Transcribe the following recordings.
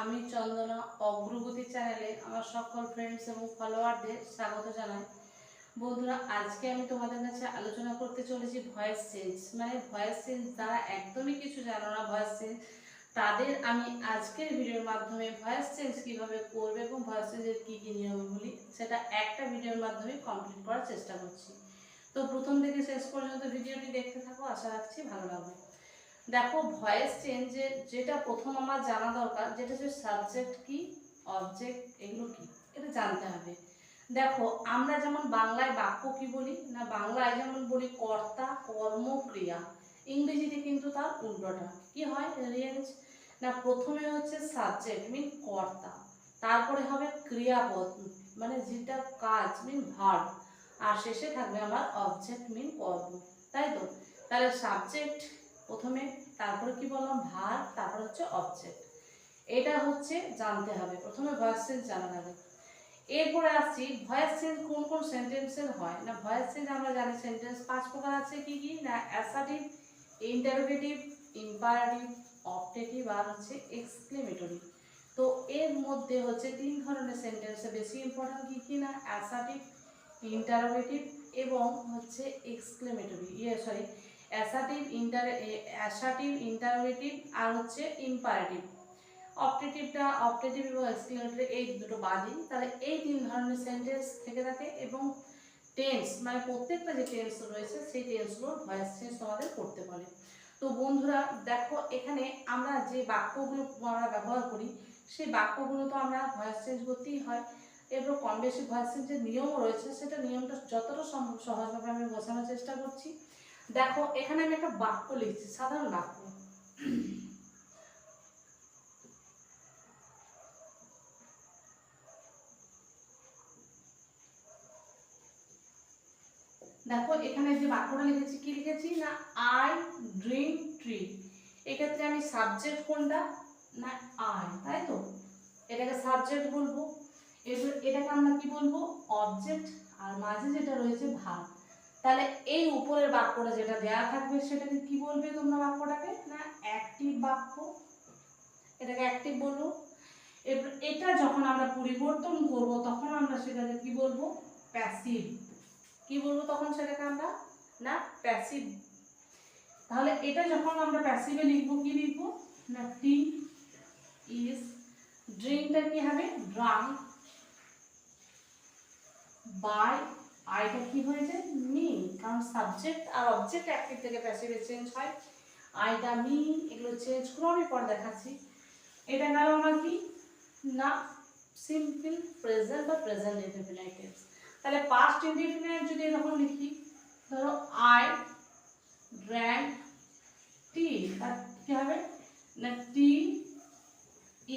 আমি চন্দনা অগ্রগতি চ্যানেলে আমার সকল ফ্রেন্ডস এবং ফলোয়ারদের স্বাগত জানাই। বন্ধুরা, আজকে আমি তোমাদের কাছে আলোচনা করতে চলেছি ভয়েস চেঞ্জ। মানে ভয়েস চেঞ্জ যারা একদমই কিছু জানো না ভয়েস চেঞ্জ, তাদের আমি আজকের ভিডিওর মাধ্যমে ভয়েস চেঞ্জ কীভাবে করবে এবং ভয়েস চেঞ্জের কী কী নিয়মগুলি সেটা একটা ভিডিওর মাধ্যমে কমপ্লিট করার চেষ্টা করছি। তো প্রথম থেকে শেষ পর্যন্ত ভিডিওটি দেখতে থাকো, আশা রাখছি ভালো লাগবে। দেখো, ভয়েস চেঞ্জের যেটা প্রথম আমার জানা দরকার, যেটা হচ্ছে সাবজেক্ট কি, অবজেক্ট, এগুলো কি, এটা জানতে হবে। দেখো, আমরা যেমন বাংলায় বাক্য কি বলি না, বাংলায় যেমন বলি কর্তা, কর্ম, ক্রিয়া। ইংরেজিতে কিন্তু তার উল্টোটা কি হয়, রেঞ্জ। না, প্রথমে হচ্ছে সাবজেক্ট মিন কর্তা, তারপরে হবে ক্রিয়াপদ মানে যেটা কাজ মিন ভার্ব, আর শেষে থাকবে আমার অবজেক্ট মিন কর্ম। তাই তো? তাহলে সাবজেক্ট প্রথমে, তারপরে কি বললাম ভার্ব, তারপর হচ্ছে অবজেক্ট। এটা হচ্ছে জানতে হবে, প্রথমে ভয়েস চেঞ্জ জানা যাবে। এরপরে আসছি ভয়েস চেঞ্জ কোন কোন সেন্টেন্সের হয় না। ভয়েস চেঞ্জ আমরা জানি সেন্টেন্স 5 প্রকার আছে। কি কি না, অ্যাসার্টিভ, ইন্টারোগেটিভ, ইম্পারেটিভ, অবজেক্টিভ আর হচ্ছে এক্সক্লেমেটরি। তো এর মধ্যে হচ্ছে 3 ধরনের সেন্টেন্সে বেশি ইম্পর্টেন্ট। কি কি না, অ্যাসার্টিভ, ইন্টারোগেটিভ এবং হচ্ছে এক্সক্লেমেটরি, অ্যাসার্টিভ, ইন্টারোগেটিভ আর হচ্ছে ইম্পারেটিভ। অবজেক্টিভ এবং এক্সক্লেমেটরি এই দুটো বাদই। তাহলে এই 3 ধরনের সেন্টেন্স থেকে থাকে এবং টেন্স মানে প্রত্যেকটা যে টেন্স রয়েছে সেই টেন্সগুলোর ভয়েস চেঞ্জ তোমাদের করতে পারে। তো বন্ধুরা দেখো, এখানে আমরা যে বাক্যগুলো আমরা ব্যবহার করি সেই বাক্যগুলো তো আমরা ভয়েস চেঞ্জ করতেই হয়। এরপর কম বেশি ভয়েস চেঞ্জের নিয়মও রয়েছে, সেটা নিয়মটা যতটা সম্ভব সহজভাবে আমি বোঝানোর চেষ্টা করছি। দেখো, এখানে আমি একটা বাক্য লিখছি, সাধারণ বাক্য। দেখো, এখানে যে বাক্যটা লিখেছি, কি লিখেছি না, আই ড্রিঙ্ক ট্রি। এক্ষেত্রে আমি সাবজেক্ট কোনটা না, আই, তাই তো? এটাকে সাবজেক্ট বলবো। এবার এটাকে আমরা কি বলবো, অবজেক্ট, আর মাঝে যেটা রয়েছে ভার্ব। তাহলে এই উপরের বাক্যটা যেটা দেয়া থাকবে সেটাকে কি বলবে তোমরা, বাক্যটাকে না অ্যাক্টিভ বাক্য, এটাকে অ্যাক্টিভ বলবো। এবার এটা যখন আমরা পরিবর্তন করব তখন আমরা সেটাকে কি বলবো, প্যাসিভ। কি বলবো তখন সেটাকে আমরা না, প্যাসিভ। তাহলে এটা যখন আমরা প্যাসিভে লিখবো, কি লিখবো না, টি ইজ, ড্রিঙ্কটা কি হবে, ড্রাঙ্ক, বাই, আইটা কি হয়ে যায়, মি, কারণ সাবজেক্ট আর অবজেক্ট অ্যাক্টিভ থেকে প্যাসিভে চেঞ্জ হয়। আইটা, মি, এগুলো চেঞ্জ করে আমি পরে দেখাচ্ছি। এটা গেল আমার কি না, সিম্পল প্রেজেন্ট বা প্রেজেন্ট ইনডেফিনাইট টেন্স। তাহলে পাস্ট ইনডেফিনাইট যদি এরকম লিখি, ধরো আই ড্র্যাঙ্ক টি, তার কি হবে না, tea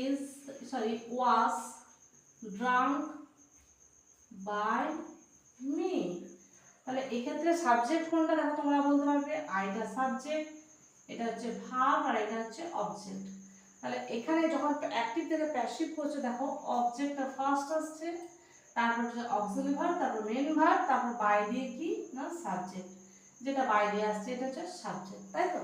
is was drunk by me. তাহলে এক্ষেত্রে সাবজেক্ট কোনটা দেখো তোমরা বলতে পারবে, আইটা সাবজেক্ট, এটা হচ্ছে ভার্ব আর এটা হচ্ছে অবজেক্ট। তাহলে এখানে যখন অ্যাক্টিভ থেকে প্যাসিভ করছে, দেখো অবজেক্টটা ফার্স্ট আসছে, তারপর হচ্ছে অক্সিলারি ভার্ব, তারপর মেইন ভার্ব, তারপর বাই দিয়ে কি না, সাবজেক্ট, যেটা বাই দিয়ে আসছে এটা হচ্ছে সাবজেক্ট, তাই তো?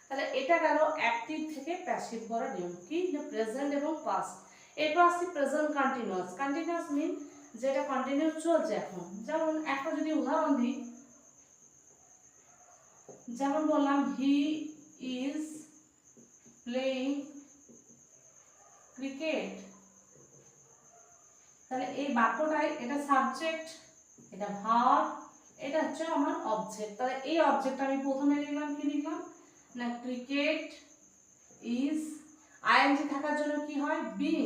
তাহলে এটা গেল অ্যাক্টিভ থেকে প্যাসিভ করার নিয়ম। কি না, প্রেজেন্ট এবং পাস্ট। এরপর আসছে প্রেজেন্ট কন্টিনিউয়াস। কন্টিনিউয়াস মিন যেটা কন্টিনিউ চলছে এখন। যেমন একটা যদি উদাহরণ দিই, যেমন বললাম হি ইজ প্লেইং ক্রিকেট। তাহলে এই বাক্যটাই, এটা সাবজেক্ট, এটা ভার্ব, এটা হচ্ছে আমার অবজেক্ট। তাহলে এই অবজেক্ট আমি প্রথমে লিখলাম, কি লিখলাম না, ক্রিকেট ইজ, আইএনজি থাকার জন্য কি হয়, বিং,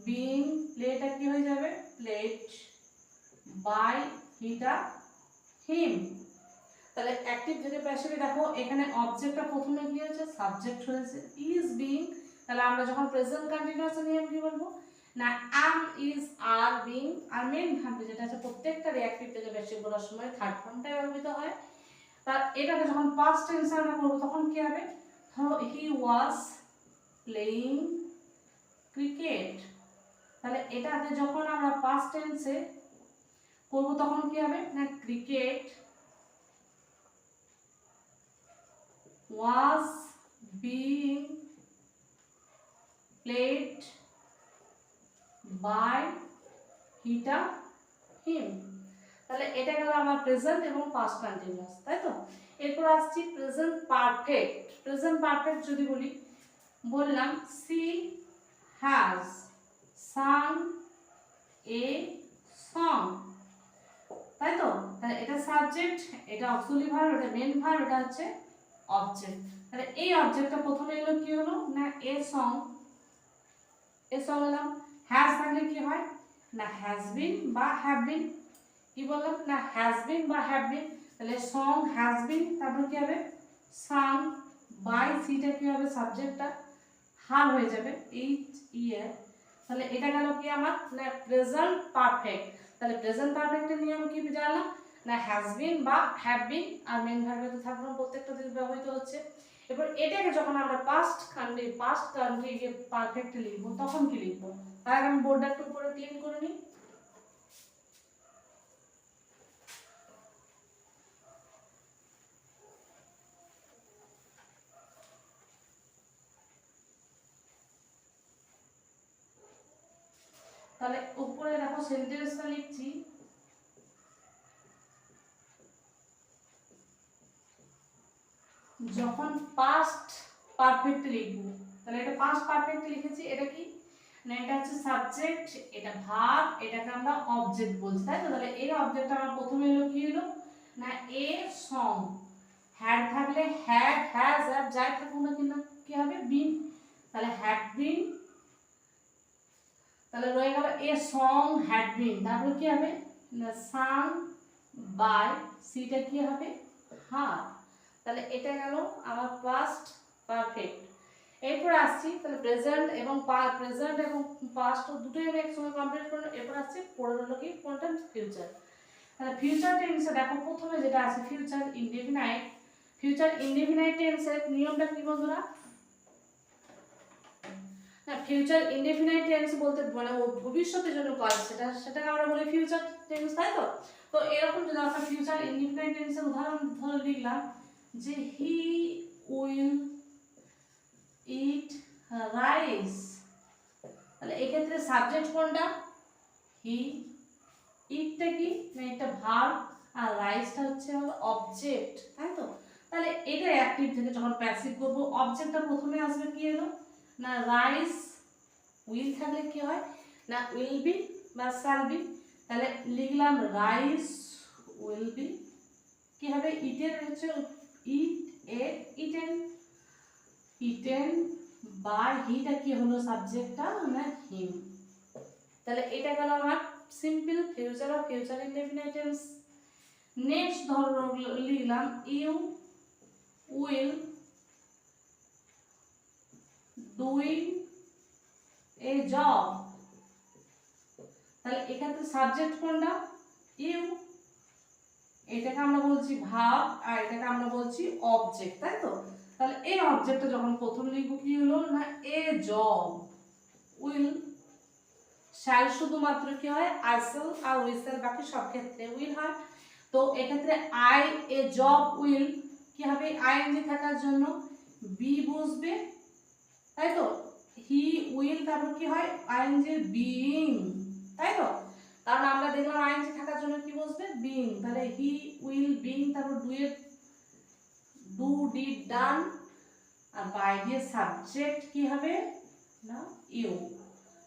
বিং, প্লেটা কি হয়ে যাবে, প্লেট, বাই, হিটা, হিম। তাহলে অ্যাক্টিভ থেকে প্যাসিভে দেখো, এখানে অবজেক্টটা প্রথমে কি হয়েছে, সাবজেক্ট হয়েছে, ইজ বিং। তাহলে আমরা যখন প্রেজেন্ট কন্টিনিউয়াস নিয়ম কি বলবো না, am, is, are, being, আর মেইন ভার্ব যেটা আছে প্রত্যেকটা রিঅ্যাক্টিভ থেকে প্যাসিভ বলার সময় থার্ড ফর্মটা ব্যবহৃত হয়। তার এটাকে যখন পাস্ট টেন্স আমরা করব তখন কি হবে, ধরো হি ওয়াজ প্লেইং ক্রিকেট। তাহলে এটাকে যখন আমরা পাস্ট টেন্সে করব তখন কি হবে না, cricket was being played by হিটা হিম। তাহলে এটা গেল আমার প্রেজেন্ট এবং পাস্ট কন্টিনিউয়াস, তাই তো। এরপর আসছি প্রেজেন্ট পারফেক্ট। প্রেজেন্ট পারফেক্ট যদি বলি, বললাম she has sung a song, তাই তো। তাহলে এটা সাবজেক্ট, এটা অক্সিলারি ভার্ব, এটা মেন ভার্ব, এটা হচ্ছে অবজেক্ট। তাহলে এই অবজেক্টটা প্রথমে এলো কি হলো না এ সং, এ সং এলাম। হ্যাজ থাকলে কি হয় না হ্যাজ বিন বা হ্যাভ বিন, কি বললাম না হ্যাজ বিন বা হ্যাভ বিন। তাহলে সং হ্যাজ বিন, তারপর কি হবে সাং বাই, সিটা কি হবে সাবজেক্টটা হার হয়ে যাবে এইচ ইয়ার। তাহলে এটা গেল কি আমার না প্রেজেন্ট পারফেক্ট। তাহলে প্রেজেন্ট পারফেক্টের নিয়ম কি জানলাম না হ্যাজ বিন বা হ্যাভ বিন, আর মেন ভার্বে তো থাকলো প্রত্যেকটা দিন ব্যবহৃত হচ্ছে। এবার এটাকে যখন আমরা পাস্ট কান্ট্রি পারফেক্ট লিখবো তখন কি লিখবো, তার আগে আমি বোর্ডটা একটু উপরে ক্লিন করে নিই। তাহলে উপরে দেখো সেন্টেন্সটা লিখছি, যখন পাস্ট পারফেক্ট লিখবো, তাহলে এটা পাস্ট পারফেক্ট লিখেছি, এটা কি না এটা হচ্ছে সাবজেক্ট, এটা ভার্ব, এটাকে আমরা অবজেক্ট বলছি, তাই তো। তাহলে এই অবজেক্ট আমার প্রথমে এলো কি হলো না এ সং, হ্যাড থাকলে হ্যাড হ্যাজ আর যাই থাকুক না কিন্তু কি হবে বিন, তাহলে হ্যাড বিন। তাহলে রয়ে গেল এ সং হ্যাড বিন, তারপরে কি হবে না সাং বাই, সিটা কি হবে হার। তাহলে এটা গেল আমার পাস্ট পারফেক্ট। এরপর আসছি তাহলে প্রেজেন্ট এবং পাস্ট দুটোই আমি একসঙ্গে কমপ্লিট করলাম। এরপর আসছে পরের হলো কি কোনটা ফিউচার। তাহলে ফিউচার টেন্সে দেখো প্রথমে যেটা আছে ফিউচার ইনডেফিনাইট। ফিউচার ইনডেফিনাইট টেন্সের নিয়মটা কি বন্ধুরা না ফিউচার ইনডেফিনাইট টেন্স বলতে মানে ভবিষ্যতের জন্য কাজ, সেটাকে আমরা বলি ফিউচার টেন্স, তাই তো। তো এরকম যদি আমরা ফিউচার ইনডেফিনাইট টেন্সের উদাহরণ ধরে লিখলাম যে হি উইল ইট রাইস, তাহলে এক্ষেত্রে সাবজেক্ট কোনটা হি, ইটটা কি না এটা ভার্ব, আর রাইসটা হচ্ছে অবজেক্ট, তাই তো। তাহলে এটা অ্যাক্টিভ থেকে যখন প্যাসিভ করব অবজেক্টটা প্রথমে আসবে কি এলো না রাইস, উইল থাকলে কি হয় না উইল বি বা শ্যাল বি। তাহলে লিখলাম রাইস উইল বি, কি হবে ইটের হচ্ছে ইট এ ইটেন, ইটেন বা হিটা কি হলো সাবজেক্টটা না হিম। তাহলে এটা গেল আমার simple future of future indefinite tense. Next ধরো লিখলাম you will doing a job, তাহলে এখানে সাবজেক্ট কোনটা ইউ, এটাকে আমরা বলছি ভার্ব আর এটাকে আমরা বলছি অবজেক্ট, তাই তো। তাহলে এই অবজেক্টটা যখন প্রথম লিখব কি হলো না এ জব, উইল শ্যাল শুধুমাত্র কি হয় আইসেল আর উইসেল, বাকি সব ক্ষেত্রে উইল হয়। তো এক্ষেত্রে আই এ জব উইল কি হবে আইএনজি থাকার জন্য বি বসবে, তাই তো। হি উইল তারপর কি হয় আইএনজি বিইং, তাই তো। কারণ আমরা দেখলাম আইএনজি থাকার জন্য কি বসবে বিইং, তাহলে হি উইল বিইং তারপর ডু ডিড ডান, আর বাই দিয়ে সাবজেক্ট কি হবে না ইউ।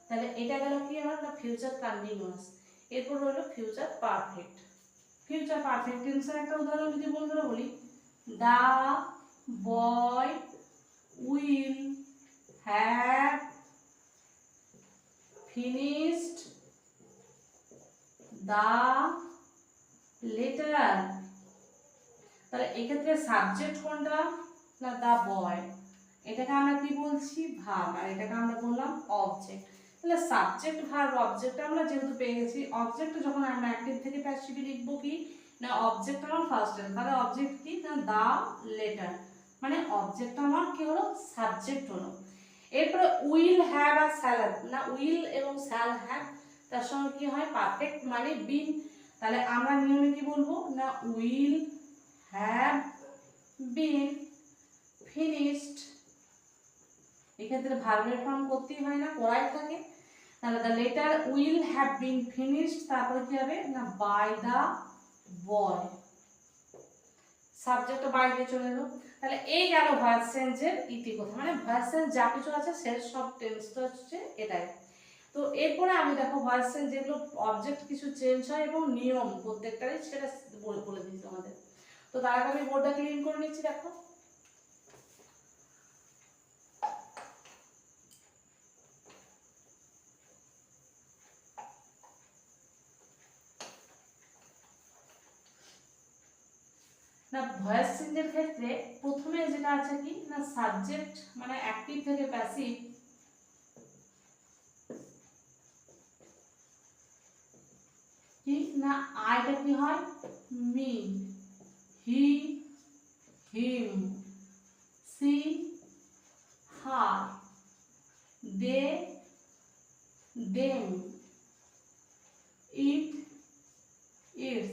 তাহলে এটা গেল কি আমার না ফিউচার কন্টিনিউয়াস। এরপর হলো ফিউচার পারফেক্ট। ফিউচার পারফেক্ট টেন্সের একটা উদাহরণ যদি বন্ধুরা বলি, the boy will have finished the letter, তাহলে এক্ষেত্রে সাবজেক্ট কোনটা না দা বয়, এটাকে আমরা কি বলছি ভার্ব, আর এটাকে আমরা বললাম অবজেক্ট। তাহলে সাবজেক্ট ভার্ব অবজেক্ট আমরা যেহেতু পেয়ে গেছি, অবজেক্ট যখন আমরা অ্যাক্টিভ থেকে প্যাসিভ লিখবো কি না অবজেক্ট আমার ফার্স্ট এর, তাহলে অবজেক্ট কি না দা লেটার, মানে অবজেক্ট আমার কি হলো সাবজেক্ট হলো। এরপরে উইল হ্যাভ আর শ্যাল না উইল এবং শ্যাল হ্যাভ তার সঙ্গে কি হয় পারফেক্ট মানে বিন, তাহলে আমরা নিয়মে কি বলবো না উইল হ্যাভ বিন ফিনিশড এক্ষেত্রে ভার্বের ফর্ম করতেই হয় না, করাই থাকে। তাহলে the letter will have been finished, তারপরে কি হবে না by the boy, subject by দিয়ে চলে এলো। তাহলে এই গেল ভয়েস চেঞ্জের ইতিকথা, মানে ভয়েস চেঞ্জ যা কিছু আছে সে সব টেন্সটা হচ্ছে এটাই। তো এরপরে আমি দেখো ভয়েস চেঞ্জ যেগুলো অবজেক্ট কিছু চেঞ্জ হয় এবং নিয়ম প্রত্যেকটারই সেটা বলে দিচ্ছি আমাদের। তো তার আগে আমি বোর্ডটা ক্লিন করে নিচ্ছি। দেখো না, ভয়েস চেঞ্জের ক্ষেত্রে প্রথমে যেটা আছে কি না সাবজেক্ট মানে অ্যাক্টিভ থেকে প্যাসিভ, কি না আইটা কি হয় me, he, him, she, her, they, them, it, its.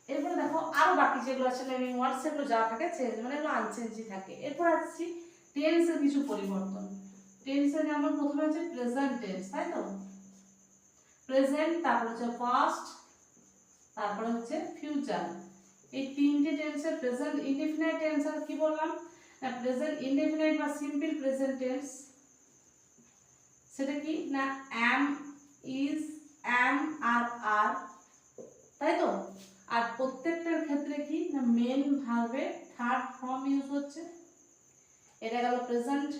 এরপরে দেখো আরো বাকি যেগুলো আছে নেমিং ওয়ার্ড সেগুলো যা থাকে চেঞ্জ মানে এগুলো আনচেঞ্জই থাকে। এরপর আসছি টেন্সের কিছু পরিবর্তন। টেন্সে যেমন প্রথমে হচ্ছে প্রেজেন্ট টেন্স, তাই তো প্রেজেন্ট, তারপর হচ্ছে পাস্ট, তারপরে হচ্ছে ফিউচার। এই তিনটে টেন্সের প্রেজেন্ট ইনডেফিনাইট টেন্স আর কি বললাম না প্রেজেন্ট ইনডেফিনাইট বা সিম্পল প্রেজেন্ট টেন্স, সেটা কি না অ্যাম, ইজ, অ্যাম আর আর, তাই তো। আর প্রত্যেকটার ক্ষেত্রে কি না মেন ভার্বে থার্ড ফর্ম ইউজ হচ্ছে। এটা গেল প্রেজেন্ট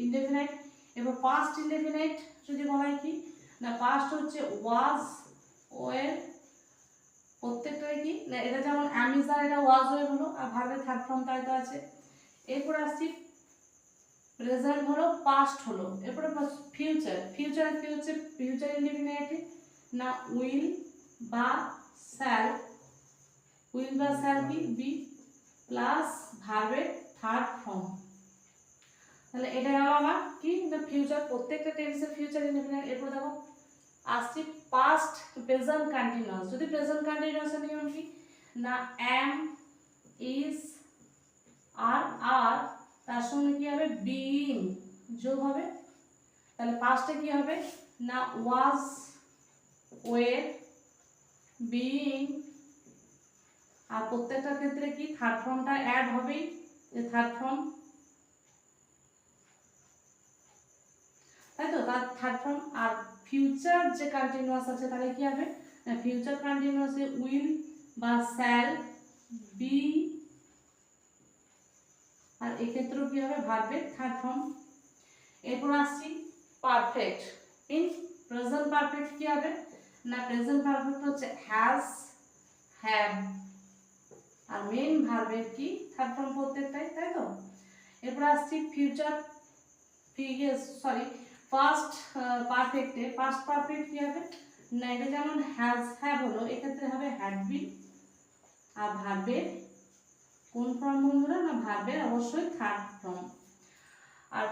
ইনডেফিনাইট। এবার পাস্ট ইনডেফিনাইট যদি বলা হয় কি না পাস্ট হচ্ছে ওয়াজ, ওয়ের, প্রত্যেকটাই কি না এটা যেমন অ্যামিজার এটা ওয়াজ ওয়ে হলো আর ভার্বের থার্ড ফর্ম তাই তো আছে। এরপর আসছি প্রেজেন্ট হলো পাস্ট হলো, এরপরে ফিউচার। ফিউচার কি হচ্ছে ফিউচার ইনডেফিনাইট না উইল বা শ্যাল, উইল বা শ্যাল কি বি প্লাস ভার্বের থার্ড ফর্ম। তাহলে এটা গেল আমার কি না ফিউচার, প্রত্যেকটা টেন্সের ফিউচার ইনডেফিনাইট। এরপর দেখো আসছি পাস্ট প্রেজেন্ট কন্টিনিউয়াস। যদি প্রেজেন্ট কন্টিনিউয়াসের নিয়ম কি না অ্যাম, ইজ আর আর তার সঙ্গে কি হবে বিইং যোগ হবে। তাহলে পাস্টে কি হবে না ওয়াজ, ওয়ের, বিইং, আর প্রত্যেকটার ক্ষেত্রে কি থার্ড ফর্মটা অ্যাড হবেই, যে থার্ড ফর্ম, তাই তো তার থার্ড ফর্ম। আর ফিউচার যে কন্টিনিউয়াস আছে তাহলে কি হবে না ফিউচার কন্টিনিউয়াসে উইল বা শ্যাল, বি, আর এক্ষেত্রেও কি হবে ভার্বের থার্ড ফর্ম। এরপর আসছি পারফেক্ট। ইন প্রেজেন্ট পারফেক্ট কি হবে না প্রেজেন্ট পারফেক্ট হচ্ছে হ্যাজ, হ্যাভ, আর মেইন ভার্বের কি থার্ড ফর্ম প্রত্যেকটাই, তাই তো। এরপর আসছি ফিউচার সরি পাস্ট পারফেক্টে পাস্ট পারফেক্ট কি হবে না এটা যেমন হ্যাজ হ্যাভ হলো এক্ষেত্রে হবে হ্যাড বিন, আর ভার্বের কোন ফর্ম বন্ধুরা না ভার্বের অবশ্যই থার্ড ফর্ম। আর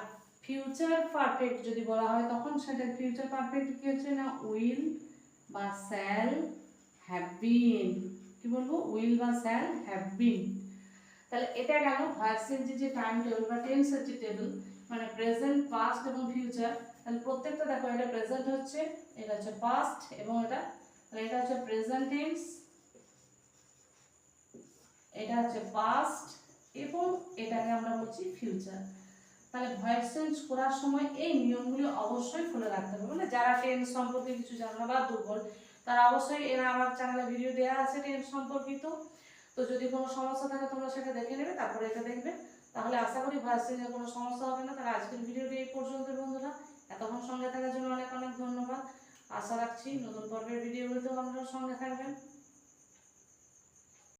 ফিউচার পারফেক্ট যদি বলা হয় তখন সেটা ফিউচার পারফেক্ট কি হচ্ছে না উইল বা শ্যাল হ্যাভ বিন, কি বলবো উইল বা শ্যাল হ্যাভ বিন। তাহলে এটা গেল ভয়েস চেঞ্জের যে টাইম টেবিল বা টেন্সের যে টেবিল মানে প্রেজেন্ট পাস্ট এবং ফিউচার। তাহলে প্রত্যেকটা দেখো এটা প্রেজেন্ট হচ্ছে, এটা হচ্ছে পাস্ট এবং এটা তাহলে এটা হচ্ছে প্রেজেন্ট টেন্স, এটা হচ্ছে পাস্ট এবং এটাকে আমরা বলছি ফিউচার। তাহলে ভয়েস চেঞ্জ করার সময় এই নিয়মগুলি অবশ্যই ফলো রাখতে হবে। মানে যারা টেন্স সম্পর্কে কিছু জানে না বা দুর্বল তারা অবশ্যই এরা আমার চ্যানেলে ভিডিও দেওয়া আছে টেন্স সম্পর্কিত। তো যদি কোনো সমস্যা থাকে তোমরা সেটা দেখে নেবে তারপরে এটা দেখবে, তাহলে আশা করি ভয়েস চেঞ্জের কোনো সমস্যা হবে না। তাহলে আজকের ভিডিওটি এই পর্যন্ত বন্ধুরা, এতক্ষণ সঙ্গে থাকার জন্য অনেক অনেক ধন্যবাদ। আশা রাখছি নতুন পর্বের ভিডিওগুলিতেও আপনারা সঙ্গে থাকবেন।